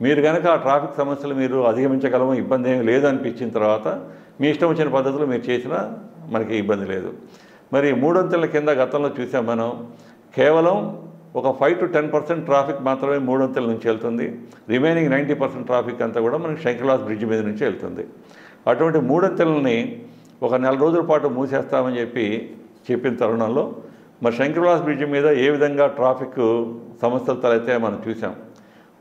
మీరు కనుక ఆ ట్రాఫిక్ సమస్యలు మీరు అధిగమించగలమో, ఇబ్బంది ఏమి లేదు అనిపించిన తర్వాత మీ ఇష్టం వచ్చిన పద్ధతిలో మీరు చేసినా మనకి ఇబ్బంది లేదు. మరి 3 అంచెల కింద గతంలో చూసాం మనం. కేవలం ఒక 5 to 10% ట్రాఫిక్ మాత్రమే 3 అంచెల నుంచి వెళ్తుంది. రిమైనింగ్ 90% ట్రాఫిక్ అంతా కూడా మనకి శంకర్లాస్ బ్రిడ్జ్ మీద నుంచి వెళ్తుంది. అటువంటి 3 అంచెలని ఒక 4 రోజుల పాటు మూసేస్తామని చెప్పిన తరుణంలో మరి శంకర్లాస్ బ్రిడ్జ్ మీద ఏ విధంగా ట్రాఫిక్ సమస్యలు తలెత్తాయో మనం చూసాం.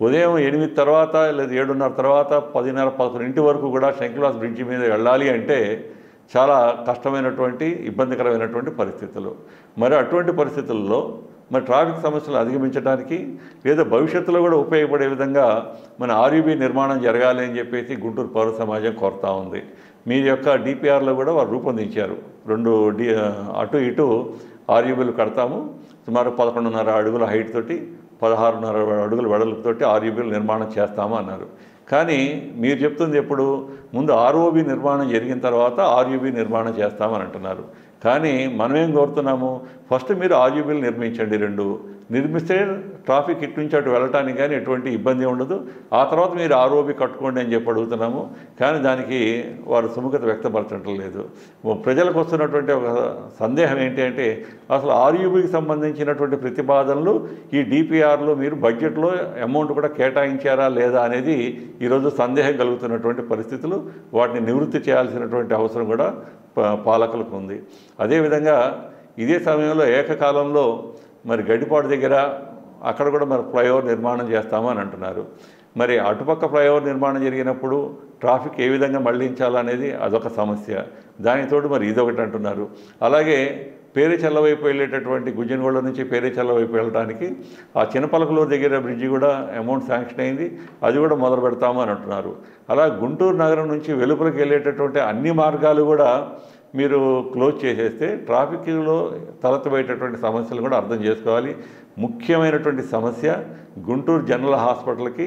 ఉదయం 8 తర్వాత లేదా 7:30 తర్వాత 10:30, 11 వరకు కూడా శంకర్లాస్ బ్రిడ్జ్ మీద వెళ్ళాలి అంటే చాలా కష్టమైనటువంటి, ఇబ్బందికరమైనటువంటి పరిస్థితులు. మరి అటువంటి పరిస్థితుల్లో మరి ట్రాఫిక్ సమస్యలు అధిగమించడానికి లేదా భవిష్యత్తులో కూడా ఉపయోగపడే విధంగా మన ఆర్యూబీ నిర్మాణం జరగాలి అని చెప్పేసి గుంటూరు పౌర సమాజం కోరుతూ ఉంది. మీ యొక్క డిపిఆర్లో కూడా వారు రూపొందించారు. 2 అటు ఇటు ఆర్యూబీలు కడతాము, సుమారు 11.5 అడుగుల హైట్ తోటి 16.5 అడుగుల వెడల్పుతోటి ఆర్యూబీలు నిర్మాణం చేస్తాము అన్నారు. కానీ మీరు చెప్తుంది ఎప్పుడు, ముందు ఆర్ఓబీ నిర్మాణం జరిగిన తర్వాత ఆర్యూబీ నిర్మాణం చేస్తామని అంటున్నారు. కానీ మనమేం కోరుతున్నాము, ఫస్ట్ మీరు ఆర్యూబీలు నిర్మించండి. 2 నిర్మిస్తే ట్రాఫిక్ ఇటు నుంచి అటు వెళ్ళటానికి కానీ ఎటువంటి ఇబ్బంది ఉండదు. ఆ తర్వాత మీరు ఆర్ఓబీ కట్టుకోండి అని చెప్పి అడుగుతున్నాము. కానీ దానికి వారు సుముఖత వ్యక్తపరచడం లేదు. ప్రజలకు వస్తున్నటువంటి ఒక సందేహం ఏంటి అంటే, అసలు ఆర్యూబీకి సంబంధించినటువంటి ప్రతిపాదనలు ఈ డిపిఆర్లో మీరు బడ్జెట్లో అమౌంట్ కూడా కేటాయించారా లేదా అనేది ఈరోజు సందేహం కలుగుతున్నటువంటి పరిస్థితులు. వాటిని నివృత్తి చేయాల్సినటువంటి అవసరం కూడా పాలకులకు ఉంది. అదేవిధంగా ఇదే సమయంలో ఏకకాలంలో మరి గడ్డిపాడు దగ్గర అక్కడ కూడా మరి ఫ్లైఓవర్ నిర్మాణం చేస్తామని అంటున్నారు. మరి అటుపక్క ఫ్లైఓవర్ నిర్మాణం జరిగినప్పుడు ట్రాఫిక్ ఏ విధంగా మళ్లించాలనేది అదొక సమస్య. దానితోటి మరి ఇదొకటి అంటున్నారు. అలాగే పేరేచల్ల వైపు వెళ్ళేటటువంటి గుజ్జనగూడ నుంచి పేరేచల్ల వైపు వెళ్ళడానికి ఆ చిన్నపలకలూరు దగ్గర బ్రిడ్జి కూడా అమౌంట్ శాంక్షన్ అయింది, అది కూడా మొదలు పెడతాము అని అంటున్నారు. అలా గుంటూరు నగరం నుంచి వెలుపలికి వెళ్ళేటటువంటి అన్ని మార్గాలు కూడా మీరు క్లోజ్ చేసేస్తే ట్రాఫిక్లో తలెత్తబోయేటటువంటి సమస్యలు కూడా అర్థం చేసుకోవాలి. ముఖ్యమైనటువంటి సమస్య గుంటూరు జనరల్ హాస్పిటల్కి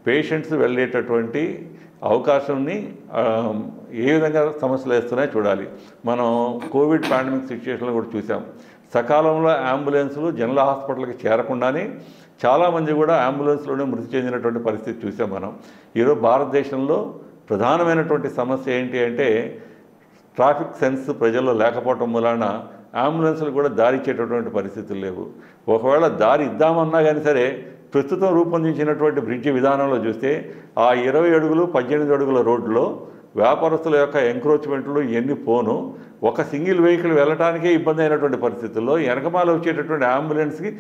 పేషెంట్స్ వెళ్ళేటటువంటి అవకాశాన్ని ఏ విధంగా సమస్యలు వేస్తున్నాయో చూడాలి. మనం కోవిడ్ పాండమిక్ సిచ్యువేషన్లో కూడా చూసాం. సకాలంలో అంబులెన్సులు జనరల్ హాస్పిటల్కి చేరకుండానే చాలామంది కూడా అంబులెన్స్లోనే మృతి చెందినటువంటి పరిస్థితి చూసాం మనం. ఈరోజు భారతదేశంలో ప్రధానమైనటువంటి సమస్య ఏంటి అంటే, ట్రాఫిక్ సెన్స్ ప్రజల్లో లేకపోవటం మూలాన అంబులెన్సులు కూడా దారి ఇచ్చేటటువంటి పరిస్థితులు లేవు. ఒకవేళ దారి ఇద్దామన్నా కానీ సరే, ప్రస్తుతం రూపొందించినటువంటి బ్రిడ్జి విధానంలో చూస్తే ఆ 20 అడుగులు 18 అడుగుల రోడ్లో వ్యాపారస్తుల యొక్క ఎంక్రోచ్మెంట్లు ఎన్ని పోను, ఒక సింగిల్ వెహికల్ వెళ్ళటానికే ఇబ్బంది అయినటువంటి పరిస్థితుల్లో వెనకమాల వచ్చేటటువంటి అంబులెన్స్కి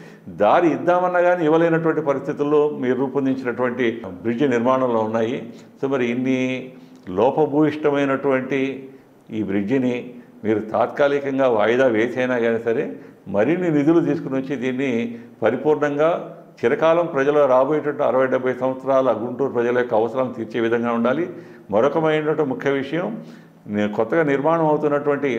దారి ఇద్దామన్నా కానీ ఇవ్వలేనటువంటి పరిస్థితుల్లో మీరు రూపొందించినటువంటి బ్రిడ్జి నిర్మాణంలో ఉన్నాయి. సో మరి ఇన్ని లోపభూయిష్టమైనటువంటి ఈ బ్రిడ్జిని మీరు తాత్కాలికంగా వాయిదా వేసైనా కానీ సరే మరిన్ని నిధులు తీసుకుని వచ్చి దీన్ని పరిపూర్ణంగా చిరకాలం రాబోయేటట్టు 60-70 సంవత్సరాల గుంటూరు ప్రజల యొక్క అవసరాలను తీర్చే విధంగా ఉండాలి. మరొకమైనటువంటి ముఖ్య విషయం, కొత్తగా నిర్మాణం అవుతున్నటువంటి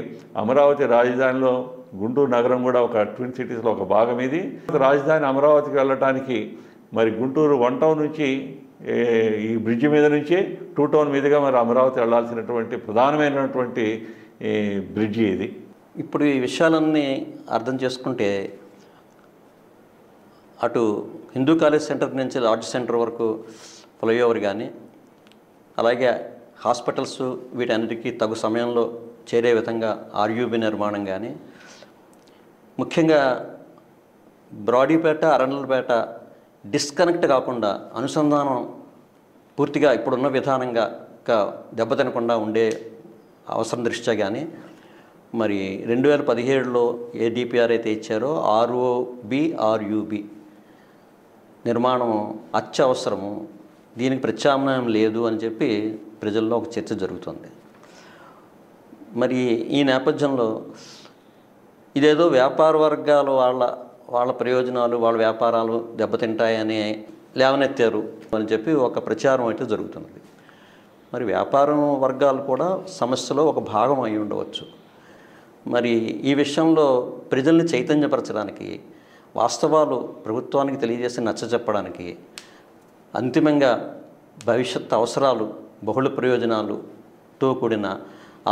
అమరావతి రాజధానిలో గుంటూరు నగరం కూడా ఒక ట్విన్ సిటీస్లో ఒక భాగం ఇది. రాజధాని అమరావతికి వెళ్ళటానికి మరి గుంటూరు 1 టౌన్ నుంచి ఈ బ్రిడ్జి మీద నుంచే 2 టౌన్ మీదుగా మరి అమరావతి వెళ్లాల్సినటువంటి ప్రధానమైనటువంటి బ్రిడ్జి ఇది. ఇప్పుడు ఈ విషయాలన్నీ అర్థం చేసుకుంటే, అటు హిందూ కాలేజ్ సెంటర్ నుంచి లాడ్జ్ సెంటర్ వరకు ఫ్లైఓవర్ కానీ, అలాగే హాస్పిటల్స్ వీటన్నిటికీ తగు సమయంలో చేరే విధంగా ఆర్యూబీ నిర్మాణం కానీ, ముఖ్యంగా బ్రాడీపేట అరణ్యపేట డిస్కనెక్ట్ కాకుండా అనుసంధానం పూర్తిగా ఇప్పుడున్న విధానంగా దెబ్బతినకుండా ఉండే అవసరం దృష్ట్యా కానీ, మరి 2017లో ఏ డిపిఆర్ అయితే ఇచ్చారో ఆర్ఓబి ఆర్యూబీ నిర్మాణం అత్యవసరము, దీనికి ప్రత్యామ్నాయం లేదు అని చెప్పి ప్రజల్లో ఒక చర్చ జరుగుతుంది. మరి ఈ నేపథ్యంలో ఇదేదో వ్యాపార వర్గాలు వాళ్ళ ప్రయోజనాలు, వాళ్ళ వ్యాపారాలు దెబ్బతింటాయని లేవనెత్తారు అని చెప్పి ఒక ప్రచారం అయితే జరుగుతున్నది. మరి వ్యాపారం వర్గాలు కూడా సమస్యలో ఒక భాగం అయి ఉండవచ్చు. మరి ఈ విషయంలో ప్రజల్ని చైతన్యపరచడానికి వాస్తవాలు ప్రభుత్వానికి తెలియజేసి నచ్చజెప్పడానికి, అంతిమంగా భవిష్యత్ అవసరాలు, బహుళ ప్రయోజనాలతో కూడిన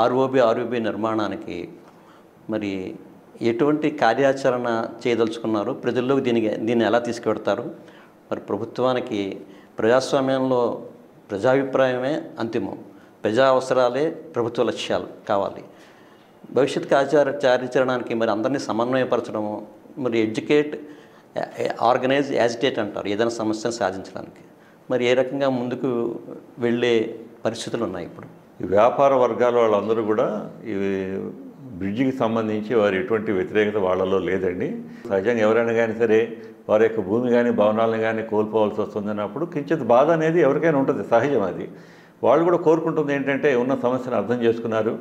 ఆర్ఓబి నిర్మాణానికి మరి ఎటువంటి కార్యాచరణ చేయదలుచుకున్నారు, ప్రజల్లోకి దీన్ని ఎలా తీసుకువెడతారు? మరి ప్రభుత్వానికి ప్రజాస్వామ్యంలో ప్రజాభిప్రాయమే అంతిమం, ప్రజా అవసరాలే ప్రభుత్వ లక్ష్యాలు కావాలి. భవిష్యత్ కార్యాచరణకి మరి అందరినీ సమన్వయపరచడము, మరి ఎడ్యుకేట్, ఆర్గనైజ్, యాజిటేట్ అంటారు ఏదైనా సమస్యను సాధించడానికి. మరి ఏ రకంగా ముందుకు వెళ్ళే పరిస్థితులు ఉన్నాయి ఇప్పుడు? ఈ వ్యాపార వర్గాల వాళ్ళందరూ కూడా ఈ బ్రిడ్జికి సంబంధించి వారు ఎటువంటి వ్యతిరేకత వాళ్ళలో లేదండి. సహజంగా ఎవరైనా కానీ సరే వారి యొక్క భూమి కానీ భవనాలను కానీ కోల్పోవాల్సి వస్తుందన్నప్పుడు కించిత్ బాధ అనేది ఎవరికైనా ఉంటుంది, సహజం అది. వాళ్ళు కూడా కోరుకుంటుంది ఏంటంటే ఉన్న సమస్యను అర్థం చేసుకున్నారు,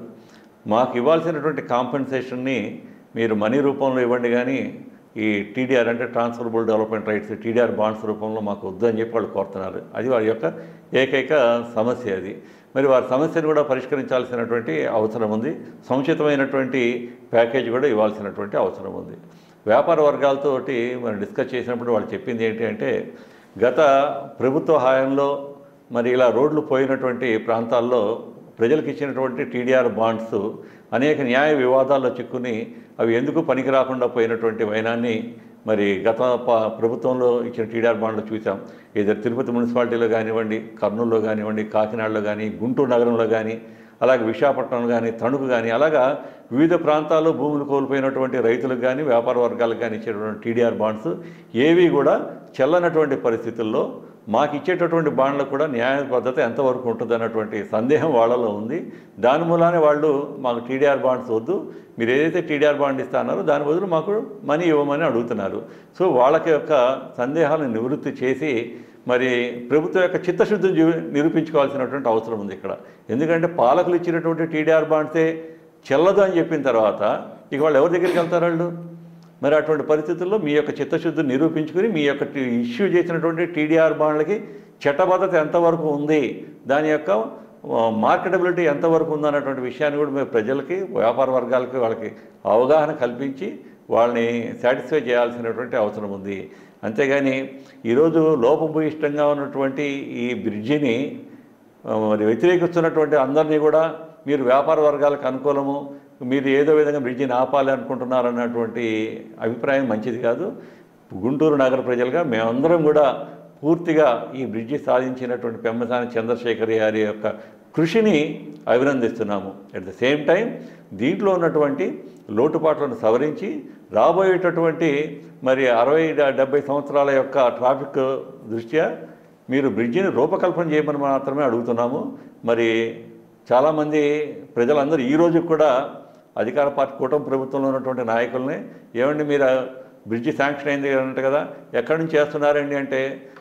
మాకు ఇవ్వాల్సినటువంటి కాంపెన్సేషన్ని మీరు మనీ రూపంలో ఇవ్వండి, కానీ ఈ టీడీఆర్ అంటే transferable development rights, TDR bonds రూపంలో మాకు వద్దు అని చెప్పి వాళ్ళు కోరుతున్నారు. అది వారి యొక్క ఏకైక సమస్య అది. మరి వారి సమస్యను కూడా పరిష్కరించాల్సినటువంటి అవసరం ఉంది, సముచితమైనటువంటి ప్యాకేజ్ కూడా ఇవ్వాల్సినటువంటి అవసరం ఉంది. వ్యాపార వర్గాలతోటి మనం డిస్కస్ చేసినప్పుడు వాళ్ళు చెప్పింది ఏంటి అంటే, గత ప్రభుత్వ హయాంలో మరి ఇలా రోడ్లు పోయినటువంటి ప్రాంతాల్లో ప్రజలకు ఇచ్చినటువంటి టీడీఆర్ బాండ్స్ అనేక న్యాయ వివాదాల్లో చిక్కుని అవి ఎందుకు పనికి రాకుండా పోయినటువంటి వైనాన్ని మరి గత ప్రభుత్వంలో ఇచ్చిన టీడీఆర్ బాండ్లు చూసాం. ఏదో తిరుపతి మున్సిపాలిటీలో కానివ్వండి, కర్నూలులో కానివ్వండి, కాకినాడలో కానీ, గుంటూరు నగరంలో కానీ, అలాగే విశాఖపట్నం కానీ, తణుకు కానీ, అలాగా వివిధ ప్రాంతాల్లో భూములు కోల్పోయినటువంటి రైతులకు కానీ వ్యాపార వర్గాలకు కానీ ఇచ్చేటువంటి టీడీఆర్ బాండ్స్ ఏవి కూడా చెల్లనటువంటి పరిస్థితుల్లో మాకు ఇచ్చేటటువంటి బాండ్లకు కూడా న్యాయ పద్ధతి ఎంతవరకు ఉంటుంది అన్నటువంటి సందేహం వాళ్ళలో ఉంది. దాని మూలానే వాళ్ళు మాకు టీడీఆర్ బాండ్స్ వద్దు, మీరు ఏదైతే టీడీఆర్ బాండ్ ఇస్తారో దాని బదులు మాకు మనీ ఇవ్వమని అడుగుతున్నారు. సో వాళ్ళకి యొక్క సందేహాలను నివృత్తి చేసి మరి ప్రభుత్వం యొక్క చిత్తశుద్ధిని నిరూపించుకోవాల్సినటువంటి అవసరం ఉంది ఇక్కడ. ఎందుకంటే పాలకులు ఇచ్చినటువంటి టీడీఆర్ బాండ్సే చెల్లదు అని చెప్పిన తర్వాత ఇక వాళ్ళు ఎవరి దగ్గరికి వెళ్తారు వాళ్ళు? మరి అటువంటి పరిస్థితుల్లో మీ యొక్క చిత్తశుద్ధిని నిరూపించుకుని మీ యొక్క ఇష్యూ చేసినటువంటి టీడీఆర్ బాండ్లకి చట్టబద్ధత ఎంతవరకు ఉంది, దాని యొక్క మార్కెటబిలిటీ ఎంతవరకు ఉందన్నటువంటి విషయాన్ని కూడా మేము ప్రజలకి, వ్యాపార వర్గాలకి వాళ్ళకి అవగాహన కల్పించి వాళ్ళని సాటిస్ఫై చేయాల్సినటువంటి అవసరం ఉంది. అంతేగాని ఈరోజు లోపభూయిష్టంగా ఉన్నటువంటి ఈ బ్రిడ్జిని మరి వ్యతిరేకిస్తున్నటువంటి అందరినీ కూడా మీరు వ్యాపార వర్గాలకు అనుకూలము, మీరు ఏదో విధంగా బ్రిడ్జిని ఆపాలి అనుకుంటున్నారన్నటువంటి అభిప్రాయం మంచిది కాదు. గుంటూరు నగర ప్రజలుగా మేమందరం కూడా పూర్తిగా ఈ బ్రిడ్జి సాధించినటువంటి పెమ్మసాని చంద్రశేఖర్ గారి యొక్క కృషిని అభినందిస్తున్నాము. అట్ ద సేమ్ టైం దీంట్లో ఉన్నటువంటి లోటుపాట్లను సవరించి రాబోయేటటువంటి మరి 60-70 సంవత్సరాల యొక్క ట్రాఫిక్ దృష్ట్యా మీరు బ్రిడ్జిని రూపకల్పన చేయమని మాత్రమే అడుగుతున్నాము. మరి చాలామంది ప్రజలందరూ ఈరోజు కూడా అధికార పార్టీ కూటమి ప్రభుత్వంలో ఉన్నటువంటి నాయకుల్ని, ఏమండి మీరు బ్రిడ్జి శాంక్షన్ అయింది అంటే కదా, ఎక్కడి నుంచి చేస్తున్నారండి అంటే,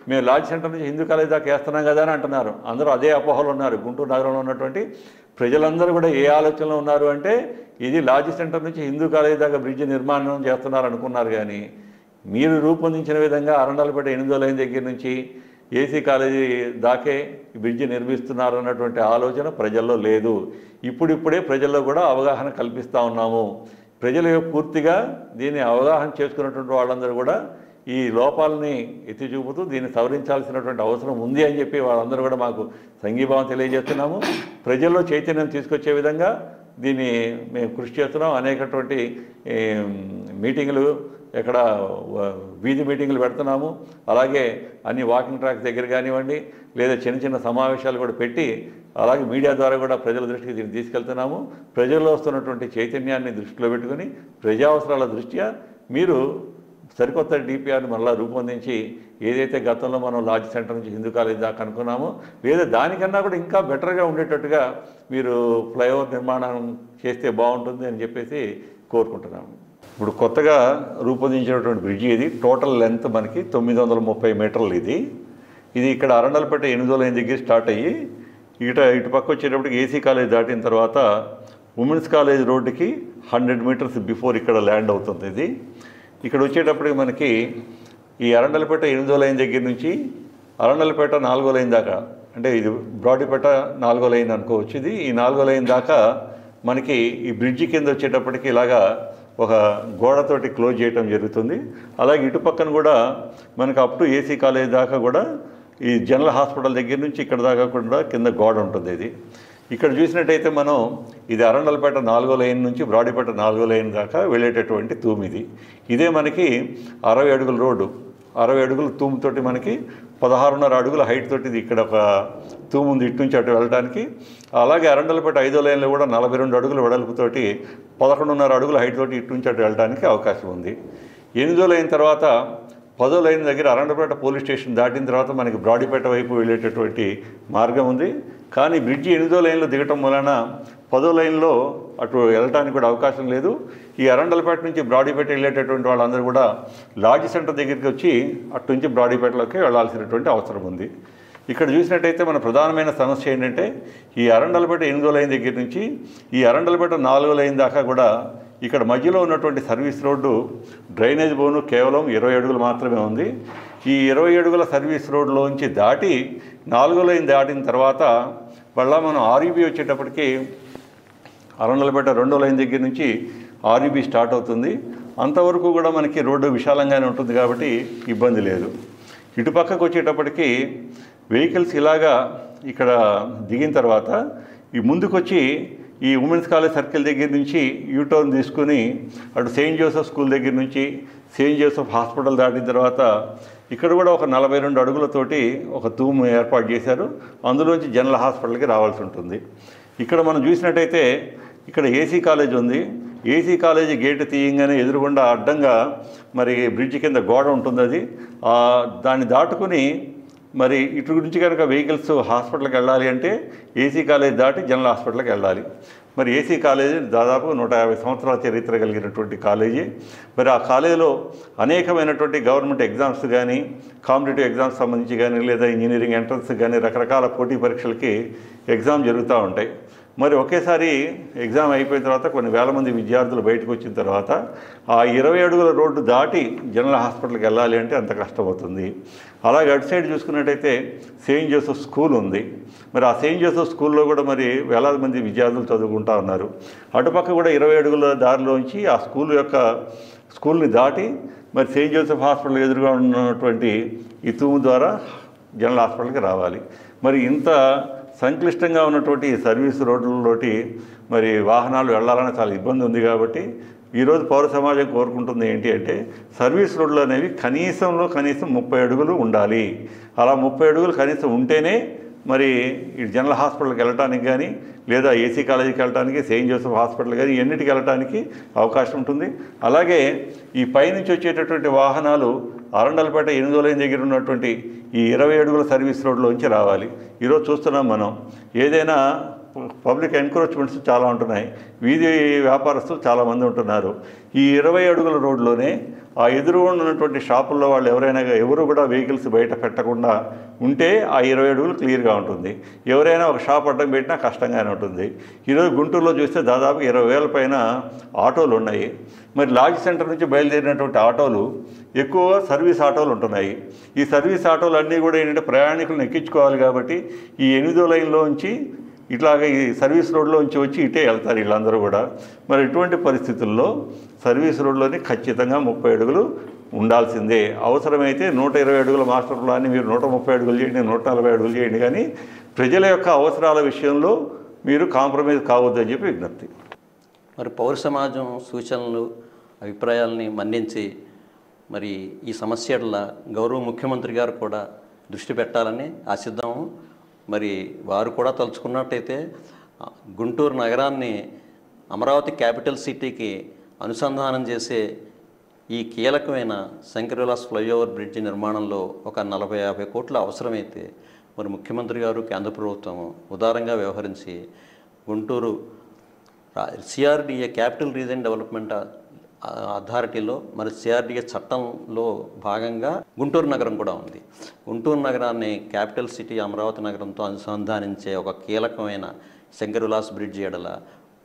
మేము లాడ్జ్ సెంటర్ నుంచి హిందూ కాలేజ్ దాకా వేస్తున్నాం కదా అని అంటున్నారు. అందరూ అదే అపోహలు ఉన్నారు. గుంటూరు నగరంలో ఉన్నటువంటి ప్రజలందరూ కూడా ఏ ఆలోచనలో ఉన్నారు అంటే, ఇది లాడ్జ్ సెంటర్ నుంచి హిందూ కాలేజ్ దాకా బ్రిడ్జి నిర్మాణం చేస్తున్నారు అనుకున్నారు. కానీ మీరు రూపొందించిన విధంగా అరండలపేట 8వ లైన్ దగ్గర నుంచి ఏసీ కాలేజీ దాకే బ్రిడ్జి నిర్మిస్తున్నారు అన్నటువంటి ఆలోచన ప్రజల్లో లేదు. ఇప్పుడిప్పుడే ప్రజల్లో కూడా అవగాహన కల్పిస్తూ ఉన్నాము. ప్రజలు పూర్తిగా దీన్ని అవగాహన చేసుకున్నటువంటి వాళ్ళందరూ కూడా ఈ లోపాలని ఎత్తి చూపుతూ దీన్ని సవరించాల్సినటువంటి అవసరం ఉంది అని చెప్పి వాళ్ళందరూ కూడా మాకు సంఘీభావం తెలియజేస్తున్నాము. ప్రజల్లో చైతన్యం తీసుకొచ్చే విధంగా దీన్ని మేము కృషి చేస్తున్నాం. అనేకటువంటి మీటింగులు, ఎక్కడ వీధి మీటింగులు పెడుతున్నాము. అలాగే అన్ని వాకింగ్ ట్రాక్ దగ్గర కానివ్వండి, లేదా చిన్న చిన్న సమావేశాలు కూడా పెట్టి, అలాగే మీడియా ద్వారా కూడా ప్రజల దృష్టికి దీన్ని తీసుకెళ్తున్నాము. ప్రజల్లో వస్తున్నటువంటి చైతన్యాన్ని దృష్టిలో పెట్టుకుని ప్రజావసరాల దృష్ట్యా మీరు సరికొత్త డిపిఆర్ని మళ్ళీ రూపొందించి, ఏదైతే గతంలో మనం లాడ్జ్ సెంటర్ నుంచి హిందూ కాలేజ్ దాకా అనుకున్నామో, లేదా దానికన్నా కూడా ఇంకా బెటర్గా ఉండేటట్టుగా మీరు ఫ్లైఓవర్ నిర్మాణం చేస్తే బాగుంటుంది అని చెప్పేసి కోరుకుంటున్నాము. ఇప్పుడు కొత్తగా రూపొందించినటువంటి బ్రిడ్జి ఇది. టోటల్ లెంత్ మనకి 930 మీటర్లు. ఇది ఇక్కడ అరండలపేట 8వ లైన్ దగ్గర స్టార్ట్ అయ్యి ఇటు పక్క వచ్చేటప్పటికి ఏసీ కాలేజ్ దాటిన తర్వాత ఉమెన్స్ కాలేజ్ రోడ్డుకి 100 మీటర్స్ బిఫోర్ ఇక్కడ ల్యాండ్ అవుతుంది. ఇది ఇక్కడ వచ్చేటప్పటికి మనకి ఈ అరండలపేట 8వ లైన్ దగ్గర నుంచి అరండలపేట 4వ లైన్ దాకా, అంటే ఇది బ్రాడీపేట 4వ లైన్ అనుకోవచ్చు. ఇది ఈ 4వ లైన్ దాకా మనకి ఈ బ్రిడ్జి కింద వచ్చేటప్పటికి ఇలాగా ఒక గోడతోటి క్లోజ్ చేయడం జరుగుతుంది. అలాగే ఇటు పక్కన కూడా మనకు అప్ టు ఏసీ కాలేజ్ దాకా కూడా ఈ జనరల్ హాస్పిటల్ దగ్గర నుంచి ఇక్కడ దాకా కూడా కింద గోడ ఉంటుంది. ఇది ఇక్కడ చూసినట్టయితే మనం ఇది అరండలపేట 4వ లైన్ నుంచి బ్రాడీపేట 4వ లైన్ దాకా వెళ్ళేటటువంటి తూము ఇది. ఇదే మనకి 60 అడుగుల రోడ్డు, 60 అడుగుల తూముతోటి మనకి 16.5 అడుగుల హైట్ తోటి ఇది ఇక్కడ ఒక తూము ఉంది ఇటు నుంచి అటు వెళ్ళడానికి. అలాగే అరండలపేట 5వ లైన్లో కూడా 42 అడుగుల వెడల్పుతోటి 11.5 అడుగుల హైట్ తోటి ఇటు నుంచి అటు వెళ్ళడానికి అవకాశం ఉంది. 8వ లైన్ తర్వాత 10వ లైన్ దగ్గర అరండలపేట పోలీస్ స్టేషన్ దాటిన తర్వాత మనకి బ్రాడీపేట వైపు వెళ్ళేటటువంటి మార్గం ఉంది. కానీ బ్రిడ్జి 8వ లైన్లో దిగటం వలన 10వ లైన్లో అటు వెళ్ళటానికి కూడా అవకాశం లేదు. ఈ అరండలపేట నుంచి బ్రాడీపేట వెళ్ళేటటువంటి వాళ్ళందరూ కూడా లాడ్జ్ సెంటర్ దగ్గరికి వచ్చి అటు నుంచి బ్రాడీపేటలోకి వెళ్ళాల్సినటువంటి అవసరం ఉంది. ఇక్కడ చూసినట్టయితే మన ప్రధానమైన సమస్య ఏంటంటే ఈ అరండలపేట 8వ లైన్ దగ్గర నుంచి ఈ అరండలపేట 4వ లైన్ దాకా కూడా ఇక్కడ మధ్యలో ఉన్నటువంటి సర్వీస్ రోడ్డు డ్రైనేజ్ బోను కేవలం 20 అడుగులు మాత్రమే ఉంది. ఈ 20 అడుగుల సర్వీస్ రోడ్లోంచి దాటి 4వ లైన్ దాటిన తర్వాత మళ్ళీ మనం ఆర్యూబీ వచ్చేటప్పటికి అరండలపేట 2వ లైన్ దగ్గర నుంచి ఆర్యూబీ స్టార్ట్ అవుతుంది. అంతవరకు కూడా మనకి రోడ్డు విశాలంగానే ఉంటుంది కాబట్టి ఇబ్బంది లేదు. ఇటు పక్కకు వచ్చేటప్పటికి వెహికల్స్ ఇలాగా ఇక్కడ దిగిన తర్వాత ఈ ముందుకొచ్చి ఈ ఉమెన్స్ కాలేజ్ సర్కిల్ దగ్గర నుంచి యూటర్న్ తీసుకుని అటు సెయింట్ జోసెఫ్ స్కూల్ దగ్గర నుంచి సెయింట్ జోసెఫ్ హాస్పిటల్ దాటిన తర్వాత ఇక్కడ కూడా ఒక 42 అడుగులతోటి ఒక తూము ఏర్పాటు చేశారు. అందులోంచి జనరల్ హాస్పిటల్కి రావాల్సి ఉంటుంది. ఇక్కడ మనం చూసినట్టయితే ఇక్కడ ఏసీ కాలేజ్ ఉంది. ఏసీ కాలేజీ గేటు తీయంగానే ఎదురుగుండా అడ్డంగా మరి బ్రిడ్జ్ కింద గోడ ఉంటుంది. అది దాన్ని దాటుకుని మరి ఇటు నుంచి కనుక వెహికల్స్ హాస్పిటల్కి వెళ్ళాలి అంటే ఏసీ కాలేజ్ దాటి జనరల్ హాస్పిటల్కి వెళ్ళాలి. మరి ఏసీ కాలేజీ దాదాపు 150 సంవత్సరాల చరిత్ర కలిగినటువంటి కాలేజీ. మరి ఆ కాలేజీలో అనేకమైనటువంటి గవర్నమెంట్ ఎగ్జామ్స్ కానీ కాంపిటేటివ్ ఎగ్జామ్స్ సంబంధించి కానీ లేదా ఇంజనీరింగ్ ఎంట్రన్స్ కానీ రకరకాల పోటీ పరీక్షలకి ఎగ్జామ్ జరుగుతూ ఉంటాయి. మరి ఒకేసారి ఎగ్జామ్ అయిపోయిన తర్వాత కొన్ని వేల మంది విద్యార్థులు బయటకు వచ్చిన తర్వాత ఆ 20 అడుగుల రోడ్డు దాటి జనరల్ హాస్పిటల్కి వెళ్ళాలి అంటే అంత కష్టమవుతుంది. అలాగే అటు సైడ్ చూసుకున్నట్టయితే సెయింట్ జోసెఫ్ స్కూల్ ఉంది. మరి ఆ సెయింట్ జోసెఫ్ స్కూల్లో కూడా మరి వేలాది మంది విద్యార్థులు చదువుకుంటూ ఉన్నారు. అటుపక్క కూడా 20 అడుగుల దారిలోంచి ఆ స్కూల్ని దాటి మరి సెయింట్ జోసెఫ్ హాస్పిటల్ ఎదురుగా ఉన్నటువంటి ఈ తూము ద్వారా జనరల్ హాస్పిటల్కి రావాలి. మరి ఇంత సంక్లిష్టంగా ఉన్నటువంటి సర్వీస్ రోడ్లతోటి మరి వాహనాలు వెళ్ళాలని చాలా ఇబ్బంది ఉంది. కాబట్టి ఈరోజు పౌర సమాజం కోరుకుంటుంది ఏంటి అంటే సర్వీస్ రోడ్లు అనేవి కనీసం 30 అడుగులు ఉండాలి. అలా 30 అడుగులు కనీసం ఉంటేనే మరి ఈ జనరల్ హాస్పిటల్కి వెళ్ళటానికి కానీ లేదా ఏసీ కాలేజీకి వెళ్ళటానికి సెయింట్ జోసెఫ్ హాస్పిటల్ కానీ ఎన్నిటికి వెళ్ళటానికి అవకాశం ఉంటుంది. అలాగే ఈ పైనుంచి వచ్చేటటువంటి వాహనాలు అరండలపేట 8వ లైన్ దగ్గర ఉన్నటువంటి ఈ 20 అడుగుల సర్వీస్ రోడ్లోంచి రావాలి. ఈరోజు చూస్తున్నాం మనం ఏదైనా పబ్లిక్ ఎన్క్రోచ్మెంట్స్ చాలా ఉంటున్నాయి. వీధి వ్యాపారస్తులు చాలామంది ఉంటున్నారు. ఈ 20 అడుగుల రోడ్లోనే ఆ ఎదురుగా ఉన్నటువంటి షాపుల్లో వాళ్ళు ఎవరు కూడా వెహికల్స్ బయట పెట్టకుండా ఉంటే ఆ 20 అడుగులు క్లియర్గా ఉంటుంది. ఎవరైనా ఒక షాప్ అడ్డం పెట్టినా కష్టంగానే ఉంటుంది. ఈరోజు గుంటూరులో చూస్తే దాదాపు 20,000 పైన ఆటోలు ఉన్నాయి. మరి లాడ్జ్ సెంటర్ నుంచి బయలుదేరినటువంటి ఆటోలు ఎక్కువ సర్వీస్ ఆటోలు ఉంటున్నాయి. ఈ సర్వీస్ ఆటోలు అన్నీ కూడా ఏంటంటే ప్రయాణికులను ఎక్కించుకోవాలి కాబట్టి ఈ 8వ లైన్లో ఉంచి ఇట్లాగే ఈ సర్వీస్ రోడ్లో నుంచి వచ్చి ఇటే వెళ్తారు వీళ్ళందరూ కూడా. మరి ఇటువంటి పరిస్థితుల్లో సర్వీస్ రోడ్లోని ఖచ్చితంగా 30 అడుగులు ఉండాల్సిందే. అవసరమైతే 120 అడుగుల మాస్టర్ ప్లాన్ని మీరు 130 అడుగులు చేయండి, 140 అడుగులు చేయండి, కానీ ప్రజల యొక్క అవసరాల విషయంలో మీరు కాంప్రమైజ్ కావద్దని చెప్పి విజ్ఞప్తి. మరి పౌర సమాజం సూచనలు అభిప్రాయాలని మన్నించి మరి ఈ సమస్యల గౌరవ ముఖ్యమంత్రి గారు కూడా దృష్టి పెట్టాలని ఆశిద్దాము. మరి వారు కూడా తలుచుకున్నట్టయితే గుంటూరు నగరాన్ని అమరావతి క్యాపిటల్ సిటీకి అనుసంధానం చేసే ఈ కీలకమైన శంకర్ విలాస్ ఫ్లైఓవర్ బ్రిడ్జి నిర్మాణంలో ఒక 40-50 కోట్ల అవసరమైతే మరి ముఖ్యమంత్రి గారు కేంద్ర ప్రభుత్వం ఉదారంగా వ్యవహరించి Guntur CRDA capital region development అథారిటీలో మరి సిఆర్డిఏ చట్టంలో భాగంగా గుంటూరు నగరం కూడా ఉంది. గుంటూరు నగరాన్ని క్యాపిటల్ సిటీ అమరావతి నగరంతో అనుసంధానించే ఒక కీలకమైన శంకర్ విలాస్ బ్రిడ్జి ఎడల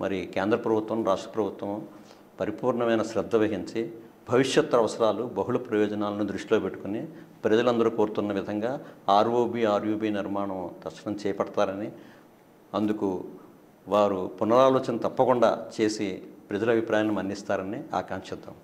మరి కేంద్ర ప్రభుత్వం రాష్ట్ర ప్రభుత్వం పరిపూర్ణమైన శ్రద్ధ వహించి భవిష్యత్ అవసరాలు బహుళ ప్రయోజనాలను దృష్టిలో పెట్టుకుని ప్రజలందరూ కోరుతున్న విధంగా ఆర్యూబీ నిర్మాణం తక్షణం చేపడతారని అందుకు వారు పునరాలోచన తప్పకుండా చేసి ప్రజల అభిప్రాయాన్ని మన్నిస్తారని ఆకాంక్షిద్దాం.